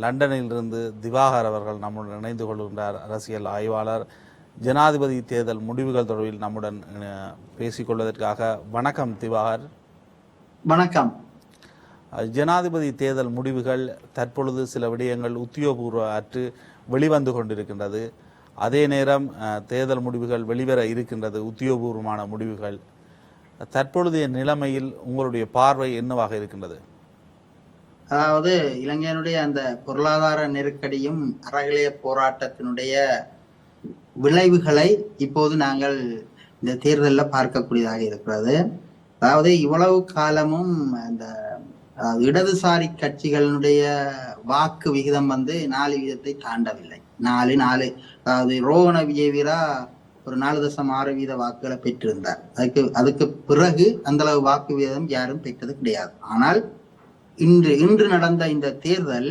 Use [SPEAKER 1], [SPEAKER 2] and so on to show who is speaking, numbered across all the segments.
[SPEAKER 1] லண்டனிலிருந்து திவாகர் அவர்கள் நம்முடன் இணைந்து கொள்கின்றார். அரசியல் ஆய்வாளர். ஜனாதிபதி தேர்தல் முடிவுகள் தொடர்பில் நம்முடன் பேசிக்கொள்வதற்காக. வணக்கம் திவாகர்.
[SPEAKER 2] வணக்கம்.
[SPEAKER 1] ஜனாதிபதி தேர்தல் முடிவுகள் தற்பொழுது சில விடயங்கள் உத்தியோகபூர்வ அற்று வெளிவந்து கொண்டிருக்கின்றது. அதே நேரம் தேர்தல் முடிவுகள் வெளிவர இருக்கின்றது, உத்தியோகபூர்வமான முடிவுகள். தற்பொழுதைய நிலைமையில் உங்களுடைய பார்வை என்னவாக இருக்கின்றது?
[SPEAKER 2] அதாவது இலங்கையினுடைய அந்த பொருளாதார நெருக்கடியும் அறகலைய போராட்டத்தினுடைய விளைவுகளை இப்போது நாங்கள் இந்த தேர்தலில் பார்க்கக்கூடியதாக இருக்கிறது. அதாவது இவ்வளவு காலமும் அந்த இடதுசாரி கட்சிகளுடைய வாக்கு விகிதம் 4 வீதத்தை தாண்டவில்லை. 4 அதாவது ரோகண விஜயவீரா ஒரு 4.6% வாக்குகளை பெற்றிருந்தார். அதுக்கு பிறகு அந்த அளவு வாக்கு விகிதம் யாரும் பெற்றது கிடையாது. ஆனால் இன்று நடந்த இந்த தேர்தல்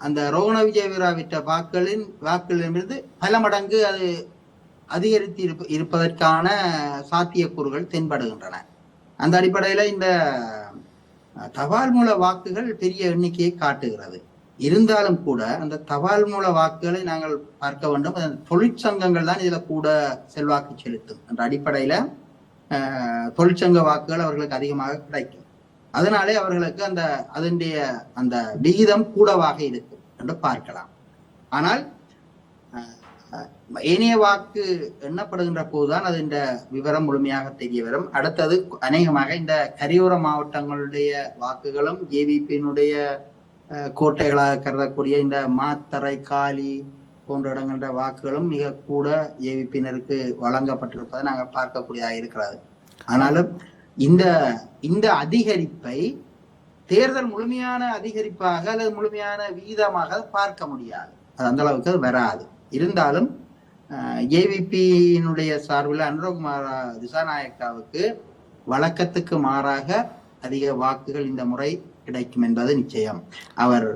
[SPEAKER 2] அந்த ரோகண விஜயவீரா விட்ட வாக்குகளிலிருந்து பல மடங்கு அது அதிகரித்து இருப்பதற்கான சாத்தியக்கூறுகள் தென்படுகின்றன. அந்த அடிப்படையில இந்த தபால் மூல வாக்குகள் பெரிய எண்ணிக்கையை காட்டுகிறது. இருந்தாலும் கூட அந்த தபால் மூல வாக்குகளை நாங்கள் பார்க்க வேண்டும். தொழிற்சங்கங்கள் தான் இதுல கூட செல்வாக்கு செலுத்தும் என்ற அடிப்படையில தொழிற்சங்க வாக்குகள் அவர்களுக்கு அதிகமாக கிடைக்கும். அதனாலே அவர்களுக்கு அதனுடைய அந்த விகிதம் கூடவாக இருக்கும் என்று பார்க்கலாம். ஆனால் ஏனைய வாக்கு எண்ணப்படுகின்ற போதுதான் அது இந்த விவரம் முழுமையாக தெரிய வரும். அடுத்தது அநேகமாக இந்த கரையோர மாவட்டங்களுடைய வாக்குகளும் ஏவிபியினுடைய கோட்டைகளாக கருதக்கூடிய இந்த மாத்தறை, காலி போன்ற இடங்களுடைய வாக்குகளும் மிக கூட ஏவிபியினருக்கு வழங்கப்பட்டிருப்பதை நாங்கள் பார்க்கக்கூடியதாக இருக்கிறது. ஆனாலும் இந்த அதிகரிப்பை தேர்தல் முழுமையான அதிகரிப்பாக அல்லது முழுமையான வீதமாக பார்க்க முடியாது. அது அந்த அளவுக்கு அது வராது. இருந்தாலும் ஏவிபியினுடைய சார்பில் அனுரகுமார திசாநாயக்காவுக்கு வழக்கத்துக்கு மாறாக அதிக வாக்குகள் இந்த முறை கிடைக்கும் என்பது நிச்சயம். அவர்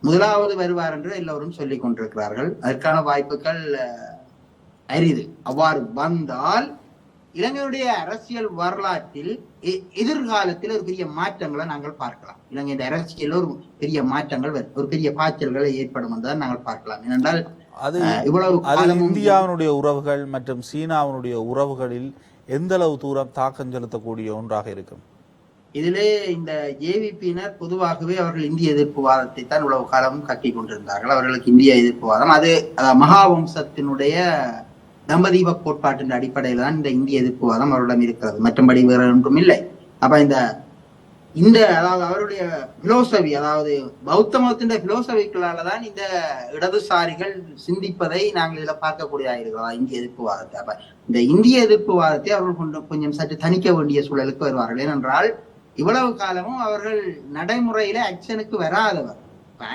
[SPEAKER 2] முதலாவது வருவார் என்று எல்லோரும் சொல்லிக் கொண்டிருக்கிறார்கள். அதற்கான வாய்ப்புகள் அரிது. அவ்வாறு வந்தால் இலங்கையுடைய அரசியல் வரலாற்றில் எதிர்காலத்தில் ஒரு பெரிய மாற்றங்களை நாங்கள் பார்க்கலாம். இலங்கை அரசியல் ஒரு பெரிய மாற்றங்கள், ஒரு பெரிய பாய்ச்சல்களை ஏற்படும் என்றுதான் நாங்கள் பார்க்கலாம். ஏனென்றால்
[SPEAKER 1] இந்தியாவினுடைய உறவுகள் மற்றும் சீனாவினுடைய உறவுகளில் எந்த அளவு தூரம் தாக்கம் செலுத்தக்கூடிய ஒன்றாக இருக்கும்.
[SPEAKER 2] இதிலே இந்த ஏவிபியினர் பொதுவாகவே அவர்கள் இந்திய எதிர்ப்பு வாதத்தை தான் உலக காலமும் கட்டிக் கொண்டிருந்தார்கள். அவர்களுக்கு இந்திய எதிர்ப்பு வாதம் அது மகாவம்சத்தினுடைய தம்பதீப கோட்பாட்டின் அடிப்படையில் தான் இந்த இந்திய எதிர்ப்பு வாதம் அவரிடம் இருக்கிறது. மற்றபடி வேற ஒன்றும் இல்லை. அப்ப அதாவது அவருடைய பிலோசபி, அதாவது பௌத்த மதத்தின் பிலோசபிகளாலதான் இந்த இடதுசாரிகள் சிந்திப்பதை நாங்கள் இதில் பார்க்கக்கூடியதாக இருக்கிறதா இந்திய எதிர்ப்பு வாதத்தை. அப்ப இந்த இந்திய எதிர்ப்பு வாதத்தை அவர்கள் கொஞ்சம் சற்று தணிக்க வேண்டிய சூழலுக்கு வருவார்கள். ஏனென்றால் இவ்வளவு காலமும் அவர்கள் நடைமுறையில ஆக்ஷனுக்கு வராதவர்.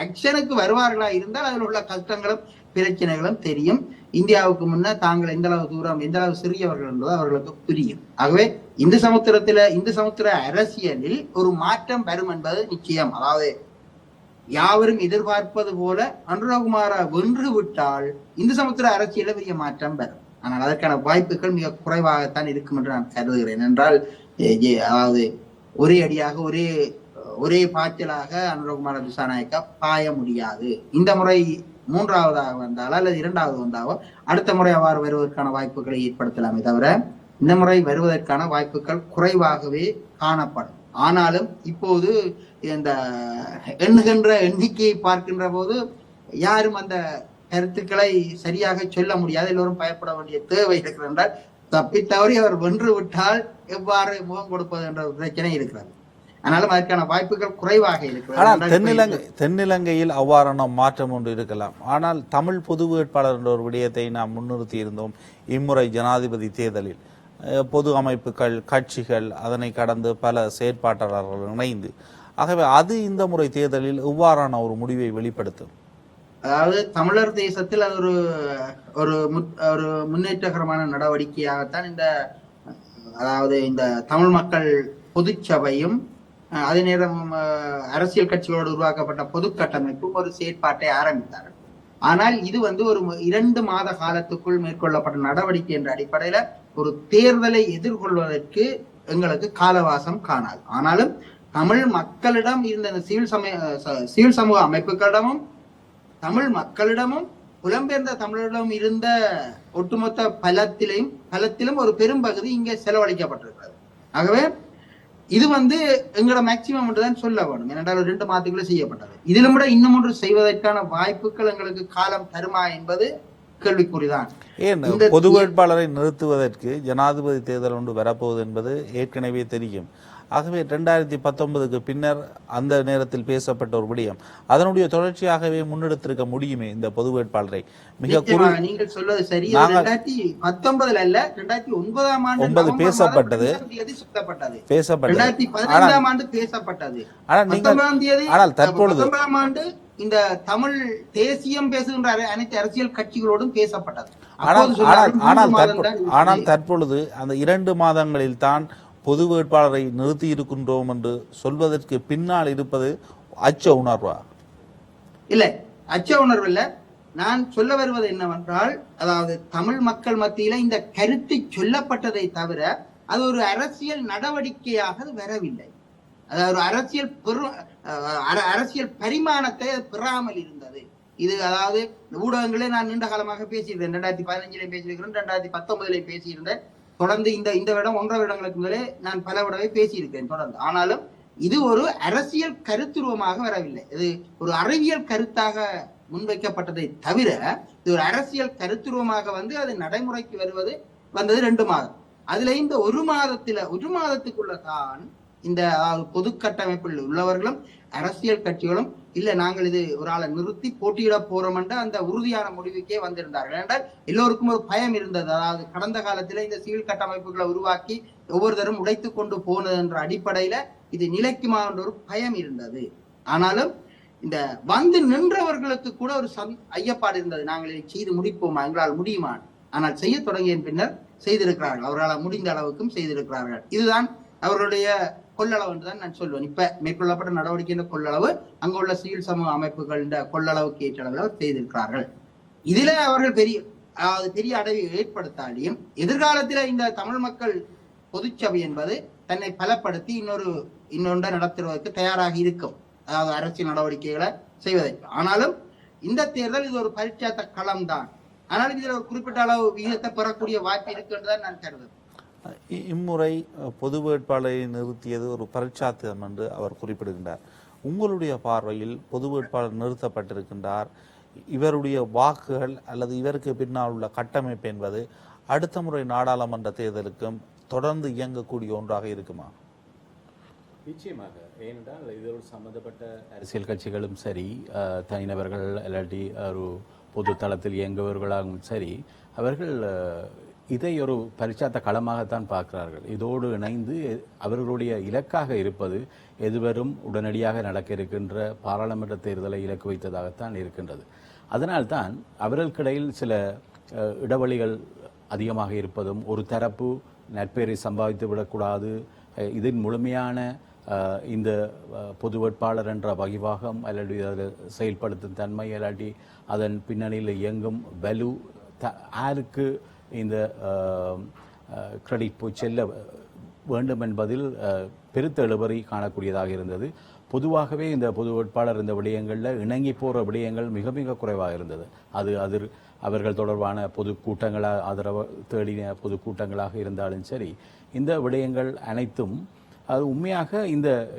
[SPEAKER 2] ஆக்ஷனுக்கு வருவார்களா இருந்தால் அதில் உள்ள கஷ்டங்களும் பிரச்சனைகளும் தெரியும். இந்தியாவுக்கு முன்ன தாங்கள் எந்த அளவு சிறியவர்கள் என்பது அவர்களுக்கு புரியும். ஆகவே இந்து சமுத்திர அரசியலில் ஒரு மாற்றம் வரும் என்பது நிச்சயம். அதாவது யாவரும் எதிர்பார்ப்பது போல அனுரகுமாரா வென்று விட்டால் இந்து சமுத்திர அரசியல பெரிய மாற்றம் வரும். ஆனால் அதற்கான வாய்ப்புகள் மிக குறைவாகத்தான் இருக்கும் என்று நான் கருதுகிறேன். என்றால் அதாவது ஒரே அடியாக ஒரே பாய்ச்சலாக அனுரகுமார திசாநாயக்கா பாய முடியாது. இந்த முறை 3ஆவதாக வந்தாலோ அல்லது 2ஆவது வந்தாலோ அடுத்த முறை அவ்வாறு வருவதற்கான வாய்ப்புகளை ஏற்படுத்தலாமே தவிர இந்த முறை வருவதற்கான வாய்ப்புகள் குறைவாகவே காணப்படும். ஆனாலும் இப்போது இந்த எண்ணுகின்ற எண்ணிக்கையை பார்க்கின்ற போது யாரும் அந்த கருத்துக்களை சரியாக சொல்ல முடியாது. எல்லோரும் பயப்பட வேண்டிய தேவை இருக்கிறது. என்றால் தப்பித்தவறி அவர் வென்று விட்டால் எவ்வாறு முகம் கொடுப்பது என்ற பிரச்சனை இருக்கிறது. ஆனாலும் அதற்கான வாய்ப்புகள் குறைவாக இருக்கிறது.
[SPEAKER 1] தென்னிலங்கையில் அவ்வாறான மாற்றம் ஒன்று இருக்கலாம். ஆனால் தமிழ் பொது வேட்பாளர் என்ற ஒரு விடயத்தை நாம் முன்னிறுத்தி இருந்தோம். இம்முறை ஜனாதிபதி தேர்தலில் பொது அமைப்புகள், கட்சிகள், அதனை கடந்து பல செயற்பாட்டாளர்கள் இணைந்து, ஆகவே அது இந்த முறை தேர்தலில் எவ்வாறான ஒரு முடிவை வெளிப்படுத்தும்.
[SPEAKER 2] அதாவது தமிழர் தேசத்தில் அது ஒரு முன்னேற்றகரமான நடவடிக்கையாகத்தான் இந்த தமிழ் மக்கள் பொதுச்சபையும் அதே நேரம் அரசியல் கட்சிகளோடு உருவாக்கப்பட்ட பொது கட்டமைப்பும் ஒரு செயற்பாட்டை ஆரம்பித்தார்கள். ஆனால் இது ஒரு 2 மாத காலத்துக்குள் மேற்கொள்ளப்பட்ட நடவடிக்கை என்ற அடிப்படையில ஒரு தேர்தலை எதிர்கொள்வதற்கு எங்களுக்கு காலவாசம் காணாது. ஆனாலும் தமிழ் மக்களிடம் இருந்த இந்த சிவில் சமூக அமைப்புகளிடமும் தமிழ் மக்களிடமும் புலம்பெயர்ந்த தமிழரிடம் இருந்த ஒட்டுமொத்த பலத்திலும் ஒரு பெரும் பகுதி இங்கே செலவழிக்கப்பட்டிருக்கிறது. ஆகவே இது எங்களோட மேக்சிமம் தான் சொல்ல வேணும். ஏனென்றால் 2 மாதத்துக்குள்ள செய்யப்பட்டது. இதிலும் கூட இன்னும் ஒன்று செய்வதற்கான வாய்ப்புகள் எங்களுக்கு காலம் தருமா என்பது கேள்விக்குறிதான்.
[SPEAKER 1] ஏன் பொது வேட்பாளரை நிறுத்துவதற்கு ஜனாதிபதி தேர்தல் ஒன்று வரப்போகுது என்பது ஏற்கனவே தெரியும். ஆகவே 2019க்கு பின்னர் அந்த நேரத்தில் பேசப்பட்ட ஒரு விடயம் அதனுடைய தொடர்ச்சியாகவே முன்னெடுத்திருக்க முடியுமே இந்த பொது வேட்பாளரை. மிக
[SPEAKER 2] நீங்கள் சொல்வது சரி. 2019 அல்ல, 2009ஆம் ஆண்டு
[SPEAKER 1] பேசப்பட்டது.
[SPEAKER 2] 2015ஆம் ஆண்டு பேசப்பட்டது. 19ஆம் தேதி ஆனால் தற்பொழுது 19ஆம் ஆண்டு இந்த தமிழ் தேசியம் பேசுகின்ற அனைத்து அரசியல் கட்சிகளோடும் பேசப்பட்டது.
[SPEAKER 1] ஆனால் தற்பொழுது அந்த 2 மாதங்களில் தான் பொது வேட்பாளரை நிறுத்தி இருக்கின்றோம் என்று சொல்வதற்கு பின்னால் இருப்பது அச்ச உணர்வா?
[SPEAKER 2] இல்லை, அச்ச உணர்வு இல்ல. நான் சொல்ல வருவது என்னவென்றால், அதாவது தமிழ் மக்கள் மத்தியில இந்த கருத்து சொல்லப்பட்டதை தவிர அது ஒரு அரசியல் நடவடிக்கையாக வரவில்லை. அதாவது ஒரு அரசியல் பரிமாணத்தை பெறாமல் இருந்தது. இது அதாவது ஊடகங்களே நான் நீண்ட காலமாக பேசியிருந்தேன். 2015 பேசியிருக்கிறேன், 2019 பேசியிருந்தேன். தொடர்ந்து இந்த விடம் 1.5 வருடங்களுக்கு முதலே நான் பல விடவே பேசியிருக்கேன் தொடர்ந்து. ஆனாலும் இது ஒரு அரசியல் கருத்துருவமாக வரவில்லை. இது ஒரு அறிவியல் கருத்தாக முன்வைக்கப்பட்டதை தவிர இது ஒரு அரசியல் கருத்துருவமாக அது நடைமுறைக்கு வந்தது 2 மாதம். அதுல இந்த 1 மாதத்துக்குள்ளதான் இந்த பொது கட்டமைப்பில் உள்ளவர்களும் அரசியல் கட்சிகளும் இல்ல நாங்கள் இது ஒரு ஆளை நிறுத்தி போட்டியிட போறோம் என்ற அந்த உறுதியான முடிவுக்கே வந்திருந்தார்கள். என்றால் எல்லோருக்கும் ஒரு பயம் இருந்தது. அதாவது கடந்த காலத்துல இந்த சிவில் கட்டமைப்புகளை உருவாக்கி ஒவ்வொருத்தரும் உடைத்து கொண்டு போனது என்ற அடிப்படையில இது நிலைக்குமா என்ற ஒரு பயம் இருந்தது. ஆனாலும் இந்த நின்றவர்களுக்கு கூட ஒரு ஐயப்பாடு இருந்தது. நாங்கள் இதை செய்து முடிப்போமா, எங்களால் முடியுமா? ஆனால் செய்ய தொடங்கிய பின்னர் செய்திருக்கிறார்கள். அவர்களால் முடிந்த அளவுக்கும் செய்திருக்கிறார்கள். இதுதான் அவர்களுடைய கொள்ளளவு என்றுதான் நான் சொல்வேன். இப்ப மேற்கொள்ளப்பட்ட நடவடிக்கை கொள்ளளவு அங்குள்ள சிவில் சமூக அமைப்புகள் கொள்ளளவுக்கு ஏற்ற அளவில் செய்திருக்கிறார்கள். இதுல அவர்கள் பெரிய அடைவை ஏற்படுத்தாலையும் எதிர்காலத்துல இந்த தமிழ் மக்கள் பொதுச்சபை என்பது தன்னை பலப்படுத்தி இன்னொன்றை நடத்துவதற்கு தயாராக இருக்கும். அதாவது அரசியல் நடவடிக்கைகளை செய்வதற்கு. ஆனாலும் இந்த தேர்தல் இது ஒரு பரிட்சாத்த களம் தான். ஆனாலும் இதுல ஒரு குறிப்பிட்ட அளவு விகிதத்தை பெறக்கூடிய வாய்ப்பு இருக்கு என்றுதான் நான் கருதுகிறேன்.
[SPEAKER 1] இம்முறை பொது வேட்பாளரை நிறுத்தியது ஒரு பரீட்சாத்தம் என்று அவர் குறிப்பிடுகின்றார். உங்களுடைய பார்வையில் பொது வேட்பாளர் நிறுத்தப்பட்டிருக்கின்றார், இவருடைய வாக்குகள் அல்லது இவருக்கு பின்னால் உள்ள கட்டமைப்பு என்பது அடுத்த முறை நாடாளுமன்ற தேர்தலுக்கும் தொடர்ந்து இயங்கக்கூடிய ஒன்றாக இருக்குமா?
[SPEAKER 3] நிச்சயமாக. ஏனென்றால் இதோடு சம்பந்தப்பட்ட அரசியல் கட்சிகளும் சரி, தனிநபர்கள் இல்லாட்டி ஒரு பொது தளத்தில் இயங்குபவர்களாகவும் சரி, அவர்கள் இதை ஒரு பரிட்சாத்த களமாகத்தான் பார்க்கிறார்கள். இதோடு இணைந்து அவர்களுடைய இலக்காக இருப்பது எதுவரும் உடனடியாக நடக்க இருக்கின்ற பாராளுமன்ற தேர்தலை இலக்கு வைத்ததாகத்தான் இருக்கின்றது. அதனால்தான் அவர்களுக்கிடையில் சில இடைவெளிகள் அதிகமாக இருப்பதும், ஒரு தரப்பு நற்பெயரை சம்பாதித்து விடக்கூடாது, இதன் முழுமையான இந்த பொது வேட்பாளர் என்ற வகிவாகம் அல்லது அதை செயல்படுத்தும் தன்மை இல்லாட்டி அதன் பின்னணியில் இயங்கும் வலு யாருக்கு இந்த கிரெடிட் போய் செல்ல வேண்டும் என்பதில் பெருத்த இழுபறி காணக்கூடியதாக இருந்தது. பொதுவாகவே இந்த பொது வேட்பாளர் இந்த விடயங்களில் இணங்கி போகிற விடயங்கள் மிக மிக குறைவாக இருந்தது. அது அவர்கள் தொடர்பான பொது கூட்டங்களாக ஆதரவு தேடின பொது கூட்டங்களாக இருந்தாலும் சரி, இந்த விடயங்கள் அனைத்தும் அது உண்மையாக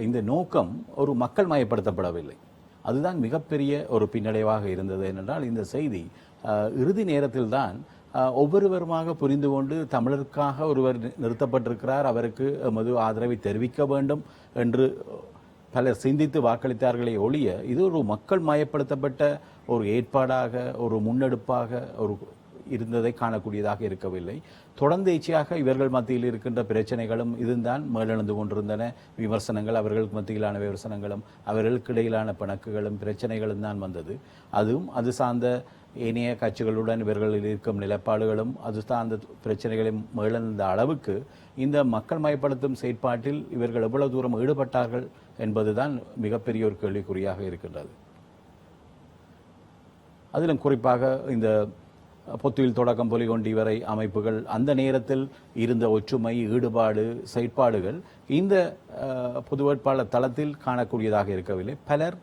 [SPEAKER 3] இந்த நோக்கம் ஒரு மக்கள் மயப்படுத்தப்படவில்லை. அதுதான் மிகப்பெரிய ஒரு பின்னடைவாக இருந்தது. ஏனென்றால் இந்த செய்தி இறுதி நேரத்தில் தான் ஒவ்வொருவருமாக புரிந்து கொண்டு தமிழருக்காக ஒருவர் நிறுத்தப்பட்டிருக்கிறார், அவருக்கு எமது ஆதரவை தெரிவிக்க வேண்டும் என்று பலர் சிந்தித்து வாக்களித்தார்களே ஒழிய இது ஒரு மக்கள் மயப்படுத்தப்பட்ட ஒரு ஏற்பாடாக ஒரு முன்னெடுப்பாக ஒரு இருந்ததை காணக்கூடியதாக இருக்கவில்லை. தொடர்ந்து எச்சியாக இவர்கள் மத்தியில் இருக்கின்ற பிரச்சனைகளும் இதுதான் மேலெழுந்து கொண்டிருந்தன. விமர்சனங்கள், அவர்களுக்கு மத்தியிலான விமர்சனங்களும் அவர்களுக்கு இடையிலான பிணக்குகளும் பிரச்சனைகளும் தான் வந்தது. அதுவும் அது சார்ந்த ஏனைய கட்சிகளுடன் இவர்களில் இருக்கும் நிலைப்பாடுகளும் அது சார்ந்த பிரச்சனைகளையும் மேலெழுந்த அளவுக்கு இந்த மக்கள் மயப்படுத்தும் செயற்பாட்டில் இவர்கள் எவ்வளவு தூரம் ஈடுபட்டார்கள் என்பதுதான் மிகப்பெரிய ஒரு கேள்விக்குறியாக இருக்கின்றது. அதிலும் குறிப்பாக இந்த பொத்துவில் தொடக்கம் பொலிகொண்டி வரை அமைப்புகள் அந்த நேரத்தில் இருந்த ஒற்றுமை, ஈடுபாடு, செயற்பாடுகள் இந்த பொது வேட்பாளர் தளத்தில் காணக்கூடியதாக இருக்கவில்லை. பலர்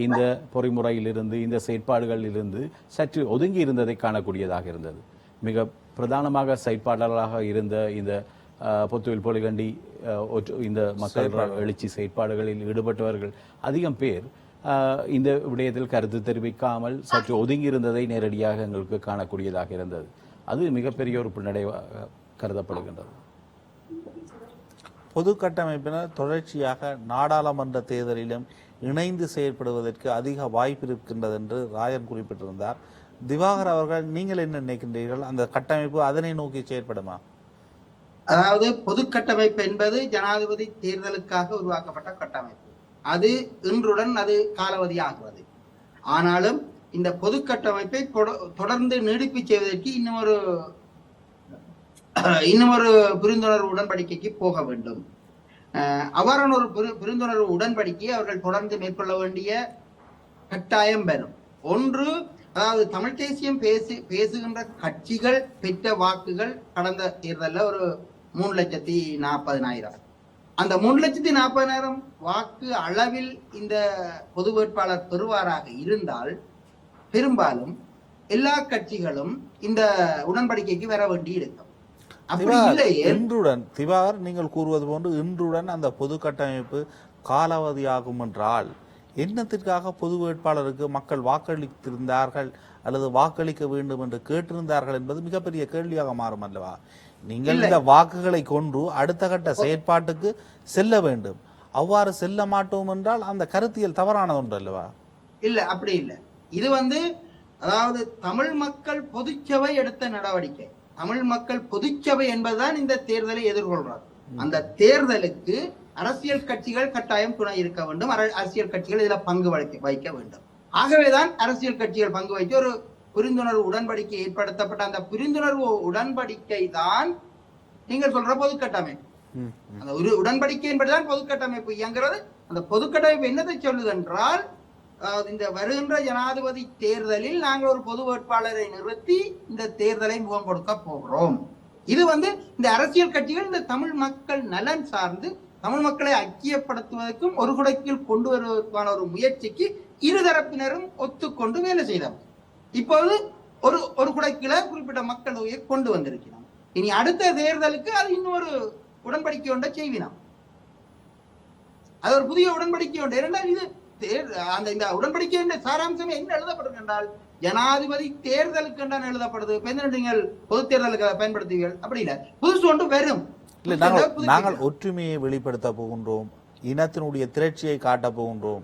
[SPEAKER 3] இந்த பொறிமுறையிலிருந்து, இந்த செயற்பாடுகளிலிருந்து சற்று ஒதுங்கி இருந்ததை காணக்கூடியதாக இருந்தது. மிக பிரதானமாக செயற்பாளர்களாக இருந்த இந்த பொத்துவில் பொலிகண்டி இந்த மக்கள் எழுச்சி செயற்பாடுகளில் ஈடுபட்டவர்கள் அதிகம் பேர் இந்த விடயத்தில் கருத்து தெரிவிக்காமல் சற்று ஒதுங்கி இருந்ததை நேரடியாக எங்களுக்கு காணக்கூடியதாக இருந்தது. அது மிகப்பெரிய ஒரு பின்னடைவாக கருதப்படுகின்றது.
[SPEAKER 1] பொது கட்டமைப்பினர் தொடர்ச்சியாக நாடாளுமன்ற தேர்தலிலும் இணைந்து செயற்படுவதற்கு அதிக வாய்ப்பு இருக்கின்றது என்று ராயன் குறிப்பிட்டிருந்தார். திவாகர் அவர்கள், நீங்கள் என்ன நினைக்கின்றீர்கள்? அந்த கட்டமைப்பு அதனை நோக்கி செயற்படுமா?
[SPEAKER 2] அதாவது பொது கட்டமைப்பு என்பது ஜனாதிபதி தேர்தலுக்காக உருவாக்கப்பட்ட கட்டமைப்பு. அது இன்றுடன் அது காலாவதி ஆகிறது. ஆனாலும் இந்த பொது கட்டமைப்பை தொடர்ந்து நீடிப்பு செய்வதற்கு இன்னும் ஒரு புரிந்துணர்வு உடன்படிக்கைக்கு போக வேண்டும். அவ்வாறான ஒரு புரிந்துணர்வு உடன்படிக்கையை அவர்கள் தொடர்ந்து மேற்கொள்ள வேண்டிய கட்டாயம் பெறும். ஒன்று, அதாவது தமிழ் தேசியம் பேசுகின்ற கட்சிகள் பெற்ற வாக்குகள் கடந்த தேர்தலில் ஒரு 3,40,000. அந்த 3,40,000 வாக்கு அளவில் இந்த பொது வேட்பாளர் பெறுவாராக இருந்தால் பெரும்பாலும் எல்லா கட்சிகளும் இந்த உடன்படிக்கைக்கு வர வேண்டி இருக்கும்.
[SPEAKER 1] இன்றுடன் திவாகர் நீங்கள் கூறுவது போன்று இன்றுடன் அந்த பொது கட்டமைப்பு காலாவதியாகும் என்றால் என்னத்திற்காக பொது வேட்பாளருக்கு மக்கள் வாக்களித்திருந்தார்கள் அல்லது வாக்களிக்க வேண்டும் என்று கேட்டிருந்தார்கள் என்பது மிகப்பெரிய கேள்வியாக மாறும் அல்லவா? நீங்கள் இந்த வாக்குகளை கொண்டு அடுத்த கட்ட செயற்பாட்டுக்கு செல்ல வேண்டும். அவ்வாறு செல்ல மாட்டோம் என்றால் அந்த கருத்தியல் தவறானது ஒன்று அல்லவா?
[SPEAKER 2] இல்ல, அப்படி இல்லை. இது அதாவது தமிழ் மக்கள் பொதுச்சபை எடுத்த நடவடிக்கை. தமிழ் மக்கள் பொதுச்சபை என்பதுதான் இந்த தேர்தலை எதிர்கொள்றார். அந்த தேர்தலுக்கு அரசியல் கட்சிகள் கட்டாயம் துணை இருக்க வேண்டும். அரசியல் கட்சிகள் இதுல பங்கு வைக்க வேண்டும். ஆகவேதான் அரசியல் கட்சிகள் பங்கு வைத்து ஒரு புரிந்துணர்வு உடன்படிக்கை ஏற்படுத்தப்பட்ட அந்த புரிந்துணர்வு உடன்படிக்கை தான் நீங்கள் சொல்ற பொது கட்டமைப்பு. அந்த ஒரு உடன்படிக்கை என்பதுதான் பொது கட்டமைப்பு இயங்குறது. அந்த பொது கட்டமைப்பு என்னதை சொல்லுது என்றால், இந்த வருகின்ற ஜனாதிபதி தேர்தலில் நாங்கள் ஒரு பொது வேட்பாளரை நிறுத்தி இந்த தேர்தலை முகம் கொடுக்க போகிறோம். இது இந்த அரசியல் கட்சிகள் இந்த தமிழ் மக்கள் நலன் சார்ந்து தமிழ் மக்களை ஐக்கியப்படுத்துவதற்கும் ஒரு குடைக்குள் கொண்டு வருவதற்கான ஒரு முயற்சிக்கு இருதரப்பினரும் ஒத்துக்கொண்டு வேலை செய்தவர். இப்போது ஒரு குடைக்குள்ள குறிப்பிட்ட மக்கள் தொகையை கொண்டு வந்திருக்கிறோம். இனி அடுத்த தேர்தலுக்கு அது இன்னொரு உடன்படிக்கை ஒன்றை செய்வினோம். அது ஒரு புதிய உடன்படிக்கை ஒன்று. இரண்டால் இது இந்த உடன்படிக்கை சாராம்சம் என்ன எழுதப்படுது என்றால், ஜனாதிபதி தேர்தலுக்கு என்றால் எழுதப்படுது. நீங்கள் பொது தேர்தலுக்கு பயன்படுத்துவீர்கள் அப்படி இல்லை, புதுசு ஒன்று வரும்.
[SPEAKER 1] நாங்கள் ஒற்றுமையை வெளிப்படுத்த போகின்றோம், இனத்தினுடைய திரட்சியை காட்ட போகின்றோம்.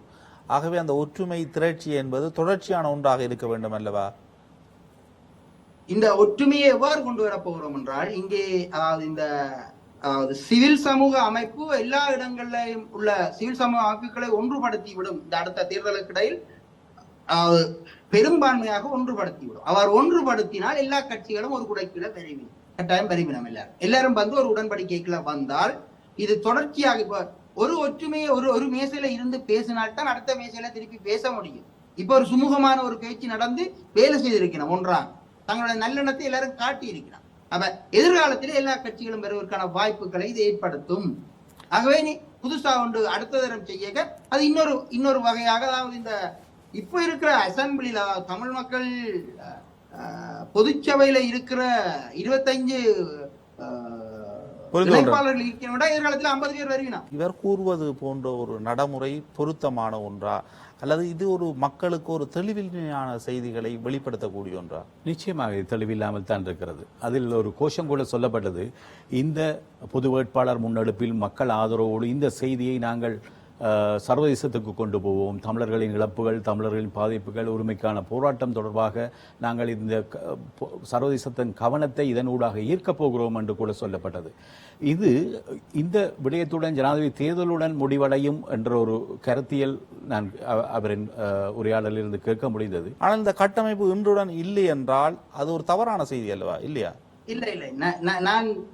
[SPEAKER 1] ஆகவே அந்த ஒற்றுமை திரட்சி என்பது தொடர்ச்சியான ஒன்றாக இருக்க வேண்டும் அல்லவா?
[SPEAKER 2] இந்த ஒற்றுமையை எவ்வாறு கொண்டு வர போகிறோம் என்றால், இங்கே அதாவது சிவில் சமூக அமைப்பு எல்லா இடங்களிலும் உள்ள சிவில் சமூக அமைப்புகளை ஒன்றுபடுத்தி விடும். இந்த அடுத்த தேர்தலுக்கு இடையில் பெரும்பான்மையாக ஒன்றுபடுத்திவிடும். அவர் ஒன்றுபடுத்தினால் எல்லா கட்சிகளும் ஒரு குடைக்குள்ள பெருவி கட்டாயம் பெருமினம் எல்லாரும் ஒரு உடன்படிக்கைக்குள்ள வந்தால் இது தொடர்ச்சியாக இப்ப ஒரு ஒற்றுமையை ஒரு மேசையில இருந்து பேசினால்தான் அடுத்த மேசையில திருப்பி பேச முடியும். இப்ப ஒரு சுமூகமான ஒரு பேச்சு நடந்து வேலை செய்திருக்கணும். ஒன்றாக தங்களுடைய நல்லெண்ணத்தை எல்லாரும் காட்டி இருக்கிறான். அப்ப எதிர்காலத்திலே எல்லா கட்சிகளும் பெறுவதற்கான வாய்ப்புகளை இது ஏற்படுத்தும். ஆகவே நீ புதுசா ஒன்று அடுத்த தரம் செய்ய அது இன்னொரு வகையாக, அதாவது இந்த இப்ப இருக்கிற அசம்பிளில தமிழ் மக்கள் பொதுச்சபையில இருக்கிற 25 இணைப்பாளர்கள் இருக்கிற எதிர்காலத்தில் 50 பேர் வருவினா.
[SPEAKER 1] இவர் கூறுவது போன்ற ஒரு நடைமுறை பொருத்தமான ஒன்றா அல்லது இது ஒரு மக்களுக்கு ஒரு தெளிவின்மையான செய்திகளை வெளிப்படுத்தக்கூடிய ஒன்றா?
[SPEAKER 3] நிச்சயமாக இது தெளிவில்லாமல் தான் இருக்கிறது. அதில் ஒரு கோஷம் கூட சொல்லப்பட்டது, இந்த பொது வேட்பாளர் முன்னெடுப்பில் மக்கள் ஆதரவோடு இந்த செய்தியை நாங்கள் சர்வதேசத்துக்கு கொண்டு போவோம். தமிழர்களின் இழப்புகள், தமிழர்களின் பாதிப்புகள், உரிமைக்கான போராட்டம் தொடர்பாக நாங்கள் இந்த சர்வதேசத்தின் கவனத்தை இதனூடாக ஈர்க்கப் போகிறோம் என்று கூட சொல்லப்பட்டது. இது இந்த விடயத்துடன் ஜனாதிபதி தேர்தலுடன் முடிவடையும் என்ற ஒரு கருத்தியல் நான் அவரின் உரையாடலில் இருந்து கேட்க முடிந்தது.
[SPEAKER 1] ஆனால் இந்த கட்டமைப்பு இன்றுடன் இல்லை என்றால் அது ஒரு தவறான செய்தி அல்லவா? இல்லையா?
[SPEAKER 2] இல்லை,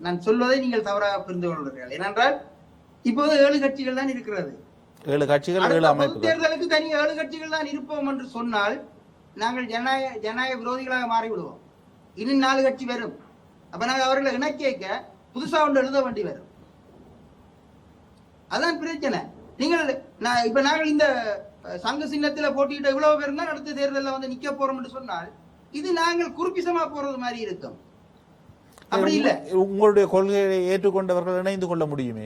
[SPEAKER 2] நான் சொல்வதை நீங்கள் தவறாக புரிந்து கொள்கிறீர்கள். ஏனென்றால் இப்போது 7 கட்சிகள் தான் இருக்கிறது.
[SPEAKER 1] 7 கட்சிகள், 7 அமைப்புகள்.
[SPEAKER 2] தேர்தலுக்கு தனி 7 கட்சிகள் தான் இருப்போம் என்று சொன்னால் நாங்கள் ஜனநாயக விரோதிகளாக மாறிவிடுவோம். இன்னும் 4 கட்சி வரும். அப்ப நாங்க அவர்களை இணைக்க புதுசா ஒன்று எழுத வேண்டி வரும். அதான் பிரச்சனை. நீங்கள் இப்ப நாங்கள் இந்த சங்க சின்னத்துல போட்டியிட்ட இவ்வளவு பேர் தான் அடுத்த தேர்தலில் வந்து நிக்க போறோம் என்று சொன்னால் இது நாங்கள் குறுப்பிசமா போறது மாதிரி இருக்கும். அப்படி இல்ல,
[SPEAKER 1] உங்களுடைய கொள்கையை ஏற்றுக்கொண்டவர்கள் இணைந்து கொள்ள முடியுமே.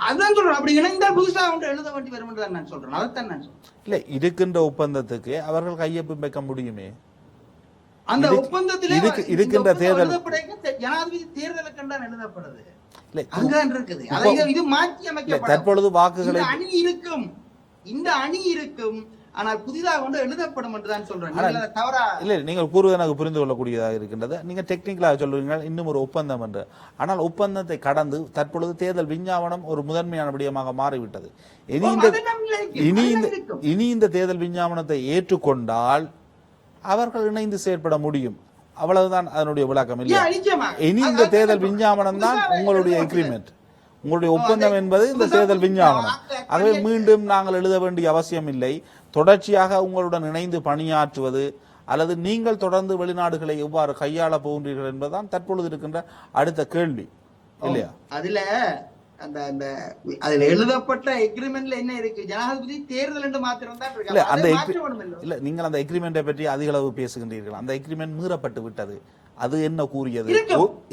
[SPEAKER 2] அதான் சொல்றேன், அப்படி இணைந்தால் புதுசா ஒன்று எழுத வேண்டி வரும் என்று நான் சொல்றேன். அதைத்தான் நான் சொல்றேன்.
[SPEAKER 1] இல்ல, இருக்கின்ற ஒப்பந்தத்துக்கு அவர்கள் கையொப்பம் வைக்க முடியுமே.
[SPEAKER 2] அந்த ஒப்பந்தத்திலே
[SPEAKER 1] இருக்கின்ற தேர்தல்
[SPEAKER 2] ஜனாதிபதி தேர்தலுக்கு தான் எழுதப்படுது.
[SPEAKER 1] இல்ல,
[SPEAKER 2] அங்கதான் இருக்குது. அதை இது மாற்றி அமைக்கப்படும்.
[SPEAKER 1] தற்பொழுது வாக்குகளை
[SPEAKER 2] அணி இருக்கும், இந்த அணி இருக்கும், ஆனால் புதிதாக கொண்டு எழுதப்படும் என்றுதான் சொல்றேன். தவறா
[SPEAKER 1] இல்ல, நீங்கள் கூறுவது எனக்கு புரிந்து கொள்ளக்கூடியதாக இருக்கின்றது. நீங்க டெக்னிக்கலாக சொல்லுவீங்க இன்னும் ஒரு ஒப்பந்தம் என்று. ஆனால் ஒப்பந்தத்தை கடந்து தற்பொழுது தேர்தல் விஞ்ஞாபனம் ஒரு முதன்மையான விடயமாக மாறிவிட்டது. இனி இந்த தேர்தல் விஞ்ஞாபனத்தை ஏற்றுக்கொண்டால் அவர்கள் இணைந்து செயற்பட முடியும். அவ்வளவுதான் அதனுடைய விளக்கம். இல்ல, இனி இந்த தேர்தல் விஞ்ஞாபனம் தான் உங்களுடைய எக்ரிமெண்ட், உங்களுடைய ஒப்பந்தம் என்பது இந்த தேர்தல் விஞ்ஞாபனம். ஆகவே மீண்டும் நாங்கள் எழுத வேண்டிய அவசியம் இல்லை. தொடர்ச்சியாக உங்களுடன் இணைந்து பணியாற்றுவது அல்லது நீங்கள் தொடர்ந்து வெளிநாடுகளை எவ்வாறு கையாள போகின்றீர்கள் என்பதுதான் தற்பொழுது இருக்கின்ற அடுத்த கேள்வி, இல்லையா?
[SPEAKER 2] அதுல அந்த அந்த அதுல எழுதப்பட்ட எக்ரிமெண்ட்ல என்ன இருக்கு? ஜனாதிபதி தேர்தல் என்று மாத்திரம் தான் இருக்கு.
[SPEAKER 1] இல்ல, நீங்கள் அந்த எக்ரிமெண்டை பற்றி அதிக அளவு பேசுகின்றீர்கள். அந்த எக்ரிமெண்ட் மீறப்பட்டு விட்டது. அது என்ன கூறியது?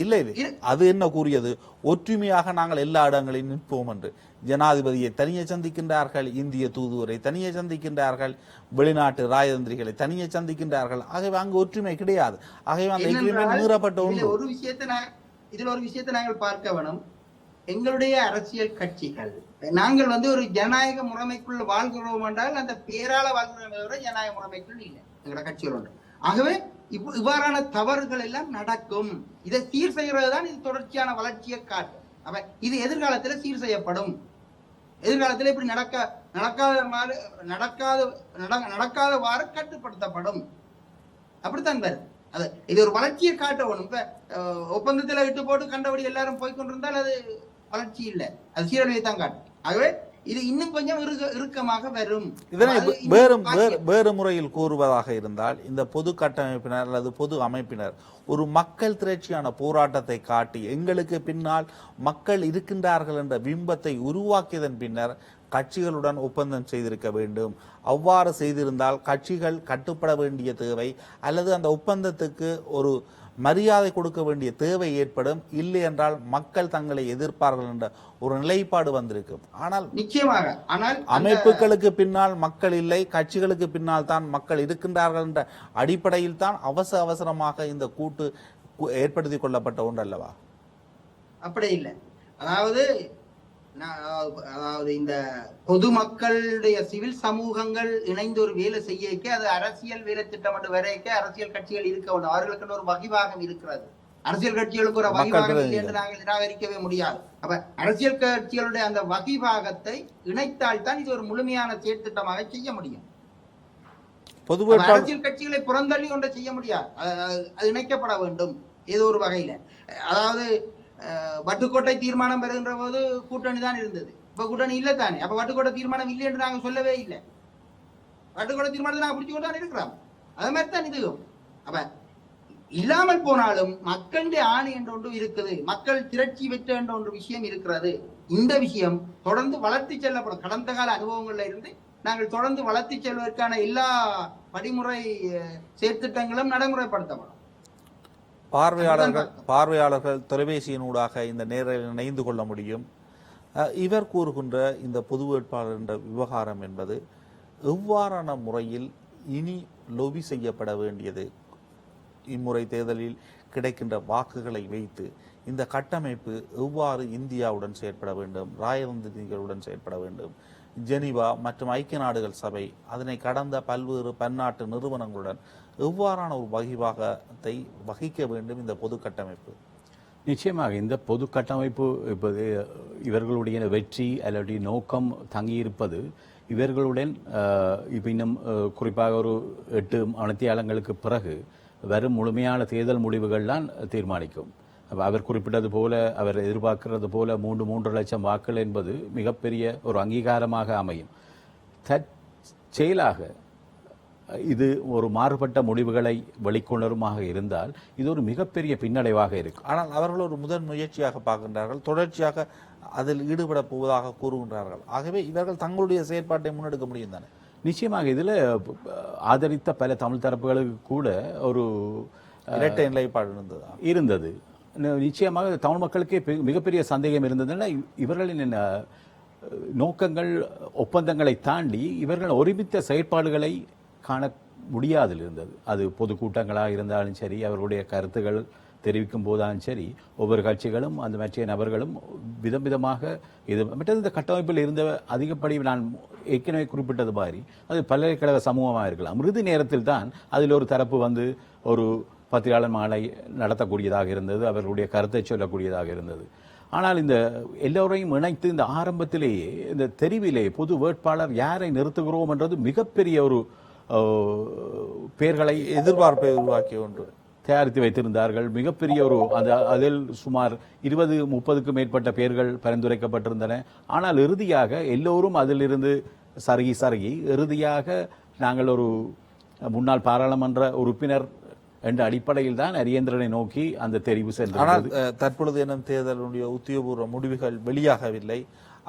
[SPEAKER 1] இல்லை, அது என்ன கூறியது? ஒற்றுமையாக நாங்கள் எல்லா இடங்களிலும் நிற்போம் என்று. ஜனாதிபதியை தனியே சந்திக்கின்றார்கள், இந்திய தூதுவரை தனியே சந்திக்கின்றார்கள், வெளிநாட்டு ராஜதந்திரிகளை தனியே சந்திக்கின்றார்கள். ஆகவே அங்கு ஒற்றுமை கிடையாது. ஆகவே அந்த எக்ரிமெண்ட் மீறப்பட்ட ஒன்று.
[SPEAKER 2] இதுல ஒரு விஷயத்தை நாங்கள் பார்க்க வேணும். எங்களுடைய அரசியல் கட்சிகள் நாங்கள் வந்து ஒரு ஜனநாயக முறைமைக்குள்ள வாழ்கிறோம் என்றால் அந்த பேரால வாழ்கிறோம், ஜனநாயக முறைமைக்குள் இல்லை எங்களோட கட்சிகள் ஒன்று. ஆகவே இவ்வாறான தவறுகள் எல்லாம் நடக்கும். இதை சீர் செய்கிறது தான் இது தொடர்ச்சியான வளர்ச்சியை காட்டும். அப்ப இது எதிர்காலத்தில் சீர் செய்யப்படும். எதிர்காலத்தில் இப்படி நடக்காதவாறு கட்டுப்படுத்தப்படும். அப்படித்தான் பாரு. அது இது ஒரு வளர்ச்சியை காட்டணும். இப்ப ஒப்பந்தத்தில் விட்டு போட்டு கண்டபடி எல்லாரும் போய்கொண்டிருந்தால் அது வளர்ச்சி இல்லை, அது சீரழிவை தான் காட்டும். ஆகவே இது இன்னும் கொஞ்சம் இறுக்கமாக வரும்.
[SPEAKER 1] இதனை வேறு முறையில் கூறுவதாக இருந்தால், இந்த பொது கட்டமைப்பினர் அல்லது பொது அமைப்பினர் ஒரு மக்கள் திரட்சியான போராட்டத்தை காட்டி எங்களுக்கு பின்னால் மக்கள் இருக்கின்றார்கள் என்ற பிம்பத்தை உருவாக்கியதன் பின்னர் கட்சிகளுடன் ஒப்பந்தம் செய்திருக்க வேண்டும். அவ்வாறு செய்திருந்தால் கட்சிகள் கட்டுப்பட வேண்டிய தேவை அல்லது அந்த ஒப்பந்தத்துக்கு ஒரு மரியாதை கொடுக்க வேண்டிய தேவை ஏற்படும். இல்லை என்றால் மக்கள் தங்களை எதிர்ப்பார்கள் என்ற ஒரு நிலைப்பாடு வந்திருக்கும். ஆனால்
[SPEAKER 2] நிச்சயமாக
[SPEAKER 1] அமைப்புகளுக்கு பின்னால் மக்கள் இல்லை, கட்சிகளுக்கு பின்னால் தான் மக்கள் இருக்கின்றார்கள் என்ற அடிப்படையில் தான் அவசரமாக இந்த கூட்டு ஏற்படுத்தி கொள்ளப்பட்ட ஒன்று அல்லவா?
[SPEAKER 2] அப்படி இல்லை. அதாவது இந்த பொதுமக்களுடைய சிவில் சமூகங்கள் இணைந்து ஒரு வேலை செய்ய அது அரசியல் வேலை திட்டம் என்று வரைக்க அரசியல் கட்சிகள் இருக்க வேண்டும். அவர்களுக்கு ஒரு வகிவாகம் இருக்கிறது. அரசியல் கட்சிகளுக்கு ஒரு வகிவாகம் இல்லை என்று நாங்கள் நிராகரிக்கவே முடியாது. அப்ப அரசியல் கட்சிகளுடைய அந்த வகிவாகத்தை இணைத்தால் தான் இது ஒரு முழுமையான செயற்திட்டமாக செய்ய முடியும். அரசியல் கட்சிகளை புறந்தள்ளி கொண்டு செய்ய முடியாது. அது இணைக்கப்பட வேண்டும் ஏதோ ஒரு வகையில. அதாவது வட்டுக்கோட்டை தீர்மானம் பெறுகின்ற போது கூட்டணி தான் இருந்தது. இப்ப கூட்டணி இல்லை தானே. அப்ப வட்டுக்கோட்டை தீர்மானம் இல்லை என்று நாங்கள் சொல்லவே இல்லை. வட்டுக்கோட்டை தீர்மானத்தை நாங்கள் பிடிச்சு கொண்டு தான் இருக்கிறோம். அதே மாதிரி தான் இதுவும். அப்ப இல்லாமல் போனாலும் மக்களுடைய ஆணை என்ற ஒன்று இருக்குது, மக்கள் திரட்சி வெற்ற என்ற ஒன்று விஷயம் இருக்கிறது. இந்த விஷயம் தொடர்ந்து வளர்த்தி செல்லப்படும். கடந்த கால அனுபவங்கள்ல இருந்து நாங்கள் தொடர்ந்து வளர்த்தி செல்வதற்கான எல்லா படிமுறை செயற்திட்டங்களும் நடைமுறைப்படுத்தப்படும்.
[SPEAKER 1] பார்வையாளர்கள் தொலைபேசியினூடாக இந்த நேரில் இணைந்து கொள்ள முடியும். இவர் கூறுகின்ற இந்த பொது வேட்பாளர் என்ற விவகாரம் என்பது எவ்வாறான முறையில் இனி லொபி செய்யப்பட வேண்டியது? இம்முறை தேர்தலில் கிடைக்கின்ற வாக்குகளை வைத்து இந்த கட்டமைப்பு எவ்வாறு இந்தியாவுடன் செயற்பட வேண்டும், ராஜதந்திரிகளுடன் செயற்பட வேண்டும், ஜெனீவா மற்றும் ஐக்கிய நாடுகள் சபை அதனை கடந்த பல்வேறு பன்னாட்டு நிறுவனங்களுடன் எவ்வாறான ஒரு வகிவாகத்தை வகிக்க வேண்டும் இந்த பொது கட்டமைப்பு?
[SPEAKER 3] நிச்சயமாக இந்த பொது கட்டமைப்பு இப்போது இவர்களுடைய வெற்றி அல்லது நோக்கம் தங்கியிருப்பது இவர்களுடன் இப்போ இன்னும் குறிப்பாக ஒரு 8 மணித்தியாலங்களுக்கு பிறகு வரும் முழுமையான தேர்தல் முடிவுகள் தான் தீர்மானிக்கும். அவர் குறிப்பிட்டது போல, அவர் எதிர்பார்க்கிறது போல 3 லட்சம் வாக்குகள் என்பது மிகப்பெரிய ஒரு அங்கீகாரமாக அமையும். தற்செயலாக இது ஒரு மாறுபட்ட முடிவுகளை வெளிக்கொணருமாக இருந்தால் இது ஒரு மிகப்பெரிய பின்னடைவாக இருக்கும்.
[SPEAKER 1] ஆனால் அவர்கள் ஒரு முதல் முயற்சியாக பார்க்கின்றார்கள், தொடர்ச்சியாக அதில் ஈடுபட போவதாக கூறுகின்றார்கள். ஆகவே இவர்கள் தங்களுடைய செயற்பாட்டை முன்னெடுக்க முடியும் தானே?
[SPEAKER 3] நிச்சயமாக இதில் ஆதரித்த பல தமிழ் தரப்புகளுக்கு கூட ஒரு
[SPEAKER 1] இரட்டை நிலைப்பாடு
[SPEAKER 3] இருந்தது. நிச்சயமாக தமிழ் மக்களுக்கே மிகப்பெரிய சந்தேகம் இருந்ததுன்னா இவர்களின் நோக்கங்கள் ஒப்பந்தங்களை தாண்டி இவர்கள் ஒருமித்த செயற்பாடுகளை காண முடியாதில் இருந்தது. அது பொதுக்கூட்டங்களாக இருந்தாலும் சரி, அவர்களுடைய கருத்துக்கள் தெரிவிக்கும் போதாலும் சரி, ஒவ்வொரு கட்சிகளும் அந்த மற்ற நபர்களும் விதம் விதமாக இது மற்றது இந்த கட்டமைப்பில் இருந்த அதிகப்படி நான் ஏற்கனவே குறிப்பிட்டது மாதிரி அது பல்கலைக்கழக சமூகமாக இருக்கலாம். இறுதி நேரத்தில் தான் அதில் ஒரு தரப்பு வந்து ஒரு பத்திரிகையாளர் மாலை நடத்தக்கூடியதாக இருந்தது, அவர்களுடைய கருத்தை சொல்லக்கூடியதாக இருந்தது. ஆனால் இந்த எல்லோரையும் இணைத்து இந்த ஆரம்பத்திலேயே இந்த தெரிவிலே பொது வேட்பாளர் யாரை நிறுத்துகிறோம் என்றது மிகப்பெரிய ஒரு பெயர்களை
[SPEAKER 1] எதிர்பார்ப்பை உருவாக்கிய ஒன்று
[SPEAKER 3] தயாரித்து வைத்திருந்தார்கள். மிகப்பெரிய ஒரு அதில் சுமார் 20-30க்கும் மேற்பட்ட பெயர்கள் பரிந்துரைக்கப்பட்டிருந்தன. ஆனால் இறுதியாக எல்லோரும் அதிலிருந்து சருகி இறுதியாக நாங்கள் ஒரு முன்னாள் பாராளுமன்ற உறுப்பினர் என்ற அடிப்படையில் தான் அரியேந்திரனை நோக்கி அந்த தெரிவு சென்றது.
[SPEAKER 1] ஆனால் தற்பொழுது என்னும் தேர்தலுடைய உத்தியோகபூர்வ முடிவுகள் வெளியாகவில்லை.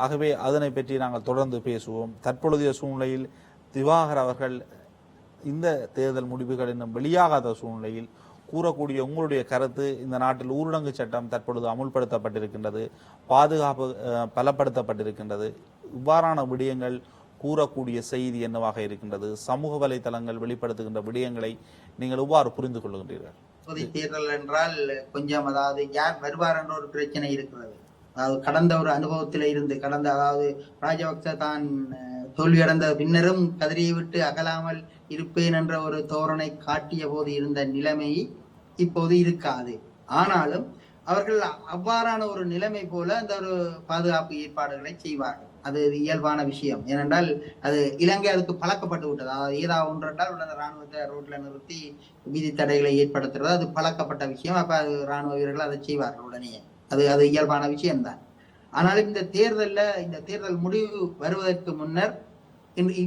[SPEAKER 1] ஆகவே அதனை பற்றி நாங்கள் தொடர்ந்து பேசுவோம். தற்பொழுதைய சூழ்நிலையில் திவாகர் அவர்கள் இந்த தேர்தல் முடிவுகள் இன்னும் வெளியாகாத சூழ்நிலையில் கூறக்கூடிய உங்களுடைய கருத்து, இந்த நாட்டில் ஊரடங்கு சட்டம் தற்பொழுது அமுல்படுத்தப்பட்டிருக்கின்றது, பாதுகாப்பு பலப்படுத்தப்பட்டிருக்கின்றது, இவ்வாறான விடயங்கள் கூறக்கூடிய செய்தி என்னவாக இருக்கின்றது? சமூக வலைதளங்கள் வெளிப்படுத்துகின்ற விடயங்களை நீங்கள் எவ்வாறு புரிந்து கொள்ளுகின்றீர்கள்?
[SPEAKER 2] பொது தேர்தல் என்றால் கொஞ்சம் அதாவது யார் வருவார் என்ற ஒரு பிரச்சனை இருக்கிறது. அதாவது கடந்த ஒரு அனுபவத்தில இருந்து அதாவது ராஜபக்ச தான் தோல்வியடைந்த பின்னரும் கதிரியை விட்டு அகலாமல் இருப்பேன் என்ற ஒரு தோரணை காட்டிய போது இருந்த நிலைமை இப்போது இருக்காது. ஆனாலும் அவர்கள் அவ்வாறான ஒரு நிலைமை போல அந்த ஒரு பாதுகாப்பு ஏற்பாடுகளை செய்வார்கள். அது இயல்பான விஷயம். ஏனென்றால் அது இலங்கை அதுக்கு பழக்கப்பட்டு விட்டது. அதாவது ஏதாவது ஒன்று என்றால் உடனே ராணுவத்தை ரோட்ல நிறுத்தி வீதி தடைகளை ஏற்படுத்துறது அது பழக்கப்பட்ட விஷயம். அப்ப அது ராணுவ வீரர்கள் அதை செய்வார்கள் உடனே. அது இயல்பான விஷயம்தான். ஆனாலும் இந்த தேர்தல் முடிவு வருவதற்கு முன்னர்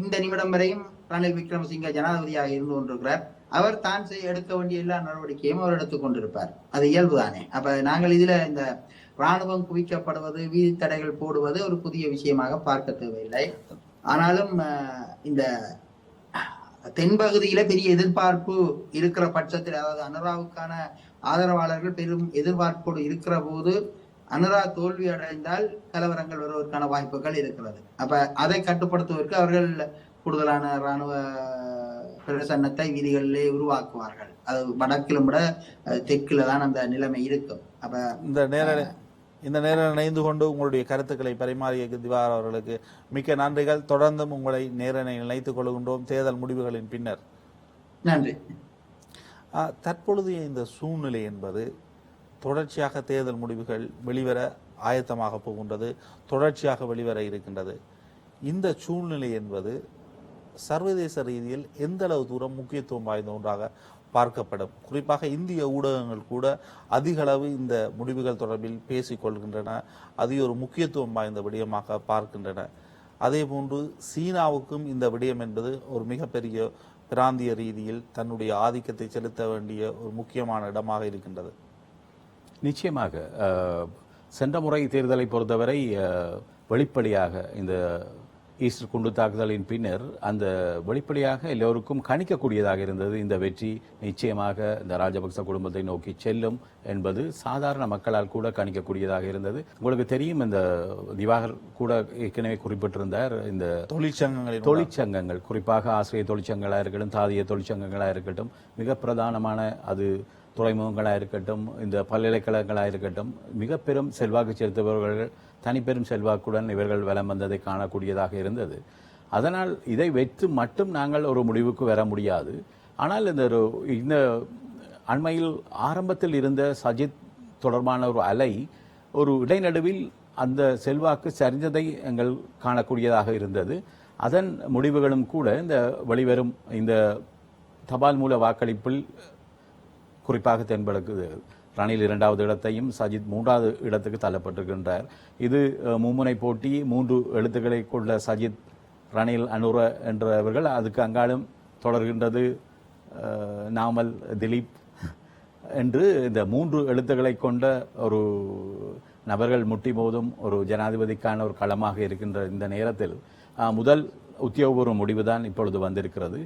[SPEAKER 2] இந்த நிமிடம் வரையும் ரணில் விக்ரமசிங்க ஜனாதிபதியாக இருந்து கொண்டிருக்கிறார். அவர் தான் எடுக்க வேண்டிய எல்லா நடவடிக்கையும் அவர் எடுத்துக் கொண்டிருப்பார். அது இயல்புதானே. அப்ப நாங்கள் இதுல இந்த ராணுவம் குவிக்கப்படுவது, வீதி தடைகள் போடுவது ஒரு புதிய விஷயமாக பார்க்க தேவையில்லை. ஆனாலும் இந்த தென்பகுதியில பெரிய எதிர்பார்ப்பு இருக்கிற பட்சத்தில், அதாவது அனுராவுக்கான ஆதரவாளர்கள் பெரும் எதிர்பார்ப்போடு இருக்கிற போது அனுரா தோல்வி அடைந்தால் கலவரங்கள் வருவதற்கான வாய்ப்புகள் இருக்கிறது. அப்ப அதை கட்டுப்படுத்துவதற்கு அவர்கள் கூடுதலான ராணுவ பிரசன்னத்தை வீதிகளிலே உருவாக்குவார்கள். அது வடக்கிலும் விட தெற்குல தான் அந்த நிலைமை இருக்கும். அப்ப
[SPEAKER 1] இந்த நேரம் இணைந்து கொண்டு உங்களுடைய கருத்துக்களை பரிமாறிய திவாகர் அவர்களுக்கு மிக்க நன்றிகள். தொடர்ந்தும் உங்களை நேரனை இணைத்துக் கொள்கின்றோம் தேர்தல் முடிவுகளின் பின்னர்.
[SPEAKER 2] நன்றி.
[SPEAKER 1] தற்பொழுதைய இந்த சூழ்நிலை என்பது தொடர்ச்சியாக தேர்தல் முடிவுகள் வெளிவர ஆயத்தமாக போகின்றது, தொடர்ச்சியாக வெளிவர இருக்கின்றது. இந்த சூழ்நிலை என்பது சர்வதேச ரீதியில் எந்த அளவு தூரம் முக்கியத்துவம் வாய்ந்த ஒன்றாக பார்க்கப்படும்? குறிப்பாக இந்திய ஊடகங்கள் கூட அதிக அளவு இந்த முடிவுகள் தொடர்பில் பேசிக்கொள்கின்றன, அது ஒரு முக்கியத்துவம் வாய்ந்த விடயமாக பார்க்கின்றன. அதே போன்று சீனாவுக்கும் இந்த விடயம் என்பது ஒரு மிகப்பெரிய பிராந்திய ரீதியில் தன்னுடைய ஆதிக்கத்தை செலுத்த வேண்டிய ஒரு முக்கியமான இடமாக இருக்கின்றது.
[SPEAKER 3] நிச்சயமாக சென்ற முறை தேர்தலை பொறுத்தவரை வெளிப்படையாக இந்த ஈஸ்டர் குண்டு தாக்குதலின் பின்னர் அந்த வெளிப்படையாக எல்லோருக்கும் கணிக்கக்கூடியதாக இருந்தது. இந்த வெற்றி நிச்சயமாக இந்த ராஜபக்ச குடும்பத்தை நோக்கி செல்லும் என்பது சாதாரண மக்களால் கூட கணிக்கக்கூடியதாக இருந்தது. உங்களுக்கு தெரியும், இந்த திவாகர் கூட ஏற்கனவே குறிப்பிட்டிருந்தார், இந்த தொழிற்சங்கங்கள் குறிப்பாக ஆசிரியர் தொழிற்சங்கங்களாக இருக்கட்டும், தாதிய தொழிற்சங்கங்களாக இருக்கட்டும், மிக பிரதானமான அது துறைமுகங்களாக இருக்கட்டும், இந்த பல்கலைக்கழகங்களாக இருக்கட்டும், மிக பெரும் செல்வாக்கு செலுத்துபவர்கள் தனிப்பெரும் செல்வாக்குடன் இவர்கள் வலம் வந்ததை காணக்கூடியதாக இருந்தது. அதனால் இதை வைத்து மட்டும் நாங்கள் ஒரு முடிவுக்கு வர முடியாது. ஆனால் இந்த அண்மையில் ஆரம்பத்தில் இருந்த சஜித் தொடர்பான ஒரு அலை ஒரு இடைநடுவில் அந்த செல்வாக்கு சரிந்ததை எங்கள் காணக்கூடியதாக இருந்தது. அதன் முடிவுகளும் கூட இந்த வெளிவரும் இந்த தபால் மூல வாக்களிப்பில் குறிப்பாக தென்படுகிறது. ரணில் 2வது இடத்தையும் சஜித் 3வது இடத்துக்கு தள்ளப்பட்டிருக்கின்றார். இது மும்முனை போட்டி. 3 எழுத்துக்களை கொண்ட சஜித், ரணில், அனுர என்றவர்கள் அதுக்கு அங்காலும் தொடர்கின்றது நாமல் திலீப் என்று இந்த 3 எழுத்துக்களை கொண்ட ஒரு நபர்கள் முட்டி மோதும் ஒரு ஜனாதிபதிக்கான ஒரு களமாக இருக்கின்ற இந்த நேரத்தில் முதல் உத்தியோகபூர்வ முடிவுதான் இப்பொழுது வந்திருக்கிறது.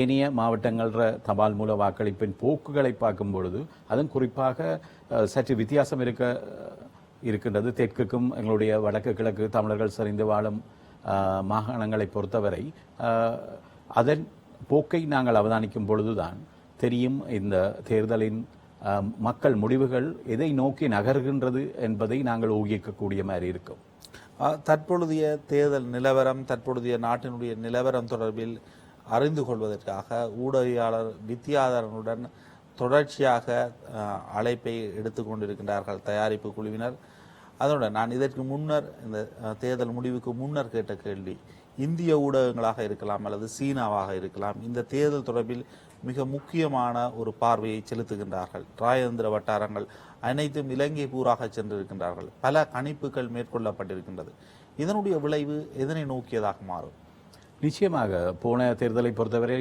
[SPEAKER 3] ஏனைய மாவட்டங்கள தபால் மூல வாக்களிப்பின் போக்குகளை பார்க்கும் பொழுது அதுவும் குறிப்பாக சற்று வித்தியாசம் இருக்கின்றது. தெற்குக்கும் எங்களுடைய வடக்கு கிழக்கு தமிழர்கள் சரிந்து வாழும் மாகாணங்களை பொறுத்தவரை அதன் போக்கை நாங்கள் அவதானிக்கும் பொழுதுதான் தெரியும் இந்த தேர்தலின் மக்கள் முடிவுகள் எதை நோக்கி நகர்கின்றது என்பதை நாங்கள் ஊகிக்கக்கூடிய மாதிரி இருக்கும்.
[SPEAKER 1] தற்பொழுதைய தேர்தல் நிலவரம், தற்பொழுதைய நாட்டினுடைய நிலவரம் தொடர்பில் அறிந்து கொள்வதற்காக ஊடகவியலாளர் வித்தியாதரனுடன் தொடர்ச்சியாக அழைப்பை எடுத்துக்கொண்டிருக்கின்றார்கள் தயாரிப்பு குழுவினர். அதனுடன் நான் இதற்கு முன்னர் இந்த தேர்தல் முடிவுக்கு முன்னர் கேட்ட கேள்வி, இந்திய ஊடகங்களாக இருக்கலாம் அல்லது சீனாவாக இருக்கலாம், இந்த தேர்தல் தொடர்பில் மிக முக்கியமான ஒரு பார்வையை செலுத்துகின்றார்கள். ராஜேந்திர வட்டாரங்கள் அனைத்தும் இலங்கை பூராக சென்றிருக்கின்றார்கள். பல கணிப்புகள் மேற்கொள்ளப்பட்டிருக்கின்றது. இதனுடைய விளைவு எதனை நோக்கியதாக மாறும்?
[SPEAKER 3] நிச்சயமாக போன தேர்தலை பொறுத்தவரை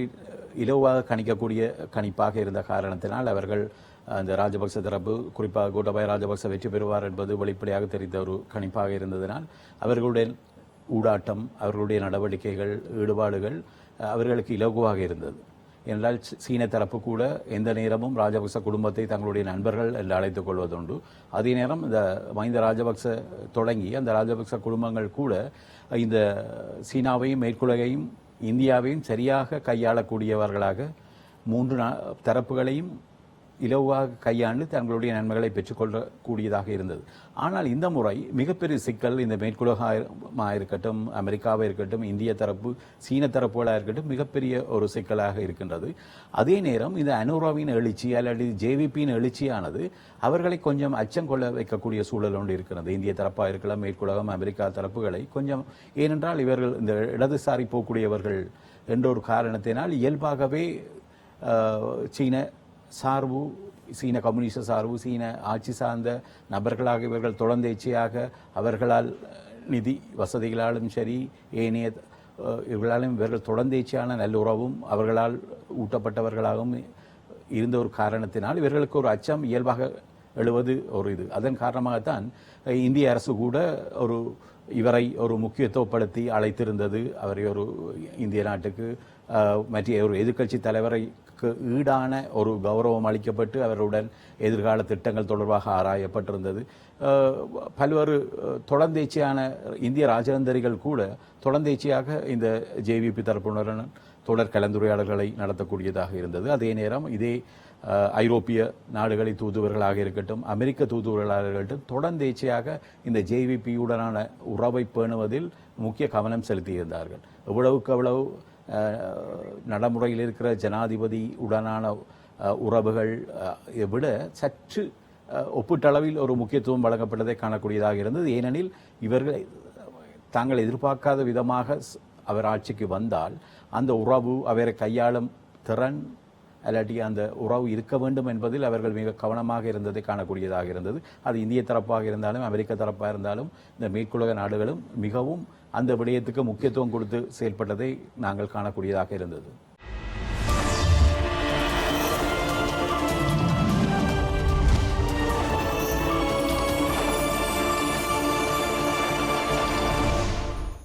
[SPEAKER 3] இலவாக கணிக்கக்கூடிய கணிப்பாக இருந்த காரணத்தினால் அவர்கள் அந்த ராஜபக்ச தரப்பு, குறிப்பாக கோட்டாபய ராஜபக்ச வெற்றி பெறுவார் என்பது வெளிப்படையாக தெரிந்த ஒரு கணிப்பாக இருந்ததனால் அவர்களுடைய ஊடாட்டம், அவர்களுடைய நடவடிக்கைகள், ஈடுபாடுகள் அவர்களுக்கு இலகுவாக இருந்தது. என்றால் சீன தரப்பு கூட எந்த நேரமும் ராஜபக்ச குடும்பத்தை தங்களுடைய நண்பர்கள் என்று அழைத்துக் கொள்வதுண்டு. அதே நேரம் இந்த மஹிந்த ராஜபக்ச தொடங்கி அந்த ராஜபக்ச குடும்பங்கள் கூட இந்த சீனாவையும் மேற்குலகையும் இந்தியாவையும் சரியாக கையாளக்கூடியவர்களாக 3 தரப்புகளையும் இலவாக கையாண்டு தங்களுடைய நன்மைகளை பெற்றுக்கொள்ளக்கூடியதாக இருந்தது. ஆனால் இந்த முறை மிகப்பெரிய சிக்கல் இந்த மேற்குலகமாக இருக்கட்டும், அமெரிக்காவாக இருக்கட்டும், இந்திய தரப்பு, சீன தரப்புகளாக இருக்கட்டும், மிகப்பெரிய ஒரு சிக்கலாக இருக்கின்றது. அதே நேரம் இந்த அனுராவின் எழுச்சி அல்லது ஜேவிபியின் எழுச்சியானது அவர்களை கொஞ்சம் அச்சம் கொள்ள வைக்கக்கூடிய சூழல் ஒன்று இருக்கிறது. இந்திய தரப்பாக இருக்கலாம், மேற்குலகம், அமெரிக்கா தரப்புகளை கொஞ்சம், ஏனென்றால் இவர்கள் இந்த இடதுசாரி போக்கூடியவர்கள் என்ற ஒரு காரணத்தினால் இயல்பாகவே சீன சார்பு, சீன கம்யூனிஸ்ட சார்பு, சீன ஆட்சி சார்ந்த நபர்களாக இவர்கள் தொடர்ந்தேச்சையாக அவர்களால் நிதி வசதிகளாலும் சரி ஏனைய இவர்களாலும் இவர்கள் தொடர்ந்தேச்சையான நல்லுறவும் அவர்களால் ஊட்டப்பட்டவர்களாகவும் இருந்த ஒரு காரணத்தினால் இவர்களுக்கு ஒரு அச்சம் இயல்பாக எழுவது ஒரு இது. அதன் காரணமாகத்தான் இந்திய அரசு கூட இவரை ஒரு முக்கியத்துவப்படுத்தி அழைத்திருந்தது. அவரை ஒரு இந்திய நாட்டுக்கு மற்ற ஒரு எதிர்க்கட்சி தலைவரைக்கு ஈடான ஒரு கௌரவம் அளிக்கப்பட்டு அவருடன் எதிர்கால திட்டங்கள் தொடர்பாக ஆராயப்பட்டிருந்தது. பல்வேறு தொடர்ந்தேச்சியான இந்திய ராஜதந்திரிகள் கூட தொடர்ந்தேச்சியாக இந்த ஜேவிபி தரப்பினருடன் தொடர் கலந்துரையாடல்களை நடத்தக்கூடியதாக இருந்தது. அதே நேரம் இதே ஐரோப்பிய நாடுகளின் தூதுவர்களாக இருக்கட்டும், அமெரிக்க தூதுவர்களாக இருக்கட்டும், தொடர்ந்தேச்சையாக இந்த ஜேவிபியுடனான உறவை பேணுவதில் முக்கிய கவனம் செலுத்தியிருந்தார்கள். எவ்வளவுக்கு அவ்வளவு நடைமுறையில் இருக்கிற ஜனாதிபதி உடனான உறவுகள் விட சற்று ஒப்பீட்டளவில் ஒரு முக்கியத்துவம் வழங்கப்பட்டதை காணக்கூடியதாக இருந்தது. ஏனெனில் இவர்கள் தாங்கள் எதிர்பார்க்காத விதமாக அவர் ஆட்சிக்கு வந்தால் அந்த உறவு, அவரை கையாளும் திறன் அல்லாட்டி அந்த உறவு இருக்க வேண்டும் என்பதில் அவர்கள் மிக கவனமாக இருந்ததை காணக்கூடியதாக இருந்தது. அது இந்திய தரப்பாக இருந்தாலும் அமெரிக்க தரப்பாக இருந்தாலும் இந்த மேற்குலக நாடுகளும் மிகவும் அந்த விடயத்துக்கு முக்கியத்துவம் கொடுத்து செயல்பட்டதை நாங்கள் காணக்கூடியதாக இருந்தது.